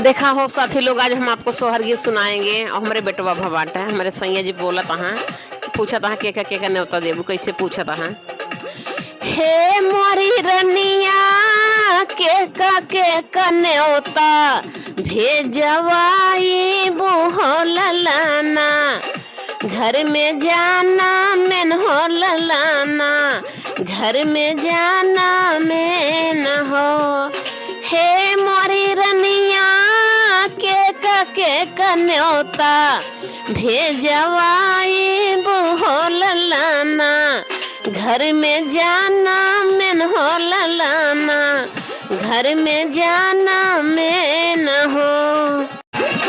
देखा हो साथी लोग, आज हम आपको सोहर गीत सुनाएंगे और हमारे बेटवा भवाट है, हमारे सैया जी बोला तहा पूछा तहा के का न्योता देबू, कैसे पूछा तहा। हे मोरी रनिया के का न्योता भेजवाई बोललाना, घर में जाना मैन हो ललाना, घर में जाना मैं न हो। हे मोरी रनिया के का न्योता भेजवाई बोललाना, घर में जाना मैन हो ललाना, घर में जाना मैं न हो।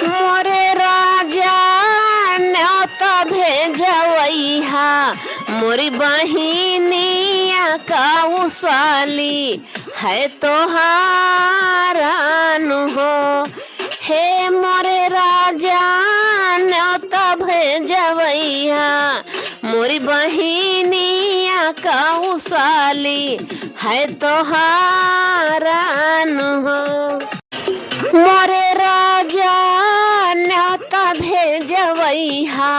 मोरे राजा न्योता भेजवैहा, मोरी बहिनिया का उसाली है तोहारा नु हो। हे मोरे राजा न्योता भेजवैहा, मोरी बहिनिया का उसाली है तोहारा नु हो। मोरे राजा न्योता भेजवैहा,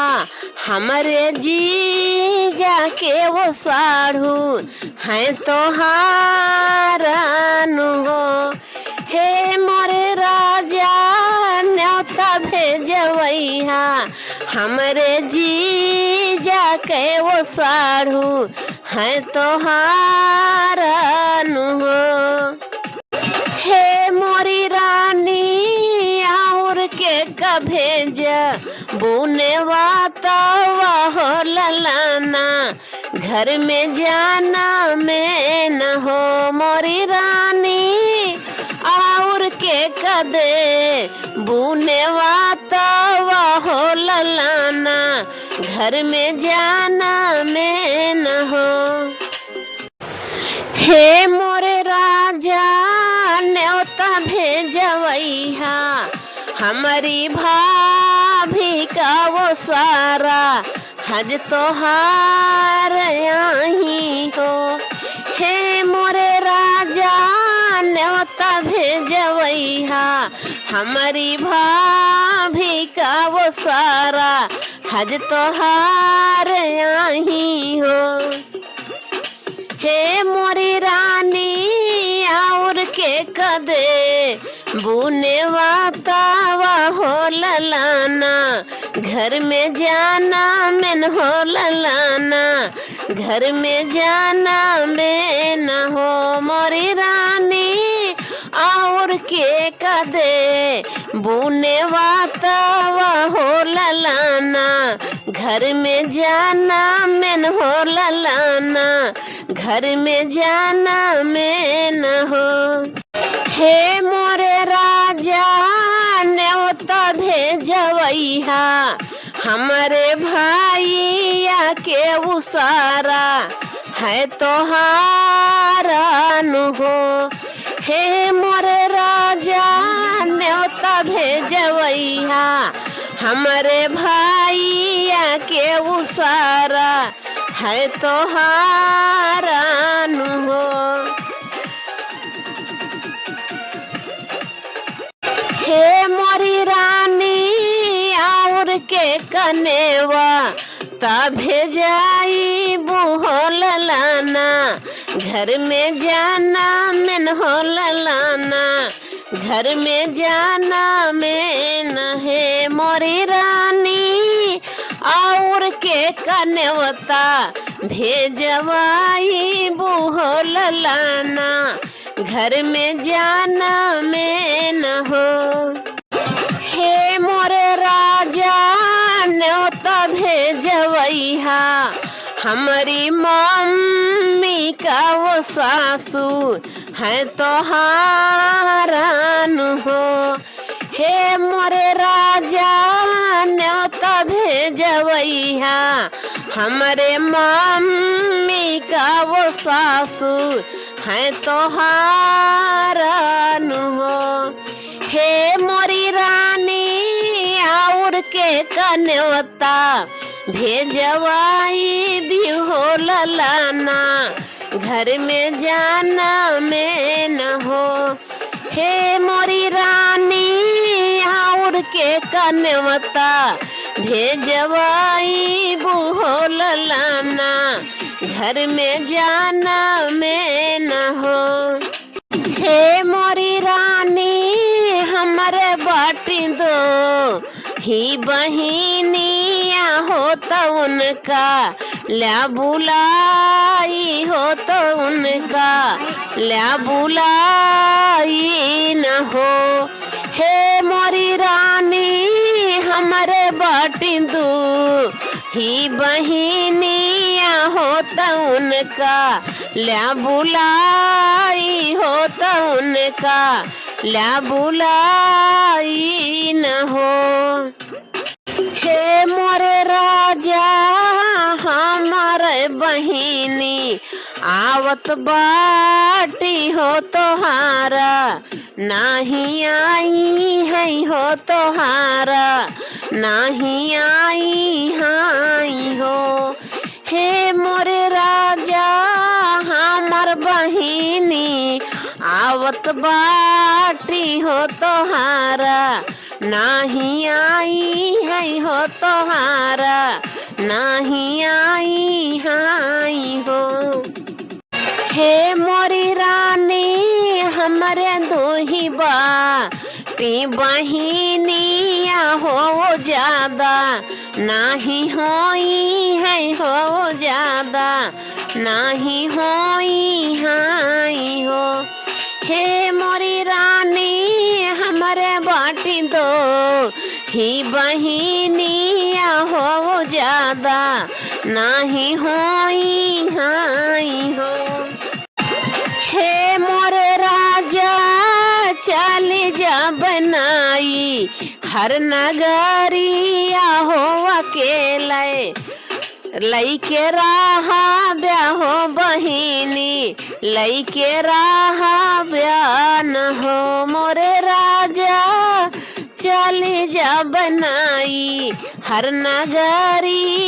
हमरे जीजा के वो साढ़ू है तोहारा नु हो। हे मोरे राजा न्योता भेजवैहा, हमरे जीजा के वो साढ़ू है तोहारा नु हो। हे मोरी रानी और के का भेज बुने वातावा हो ललाना, घर में जाना मैं न हो। मोरी रानी और के का दे बुने वातावा हो ललाना, घर में जाना मैं न हो। हे मोरे राजा न्योता भेजवैहा, हमारी भाभी का वो सारा हज तोहार यहीं हो। हे मोरे राजा न्योता भेजवैहा, हमारी भाभी का वो सारा हज तोहार यहीं हो। हे मोरी रानी और के कदे बुने वातावा हो ललाना, घर में जाना मैन हो ललाना, घर में जाना मैं न हो। मोरी रानी और के कदे बुने वातावा हो ललाना, घर में जाना मैन हो ललाना, घर में जाना मैं न हो। हे मोरे राजा न्योता भेजवैहा, हमारे भाइया के उसारा है तोहारा नु हो। हे मोरे राजा न्योता भेजवैहा, हमारे भाइया के उसारा है तोहारा नु हो। हे मोरी रानी और के कनेवा ता भेजाई बोललाना, घर में जाना मैन हो ललाना, घर में जाना मैं न। है मोरी रानी और के कन्वता भेजवाई बोललाना, घर में जाना मैं न हो। हे मोरे राजा न्योता भेजवैहा, हमारी मम्मी का वो सासू है तोहारा नु हो। हे मोरे राजा न्योता भेजवैहा, हमारे मम्मी का वो सासू है तोहारा नु हो। हे मोरी रानी और के कन्वता भेजवाई भी हो ललाना, घर में जाना मैं न हो। हे मोरी रानी का नेवता भेजवाई बुहोल लाना घर में जाना में न हो। हे मोरी रानी हमारे बाटी दो ही बहिनिया हो तो उनका ल्या बुलाई हो तो उनका ल्या बुलाई न हो। हे मोरी रानी हमारे बाटी दो ही बहिनिया हो तो उनका ल्या बुलाई हो तो उनका ल्या बुलाई न हो। हे मोरे राजा हमारे बहिनी आवत बाटी हो तोहारा नहीं आई है हो तोहारा नहीं आई हाई हो। हे मोरे राजा हमार बहिनी आवत बाटी हो तोहारा नहीं आई है हो तोहारा नहीं आई हाई हो। हे मोरी रानी हमारे दो ही बाटी बहिनिया हो ज्यादा नहीं होई है हो ज्यादा नहीं होई हाई हो। हे मोरी रानी हमारे बाटी दो ही बहिनिया हो ज्यादा नहीं होई हाई हो। हे मोरे राजा चल जा बनाई हर नगरिया हो अकेले लइके राहा ब्याहो बहिनी लइके राहा ब्याह न हो। मोरे राजा चल जा बनाई हर नगरी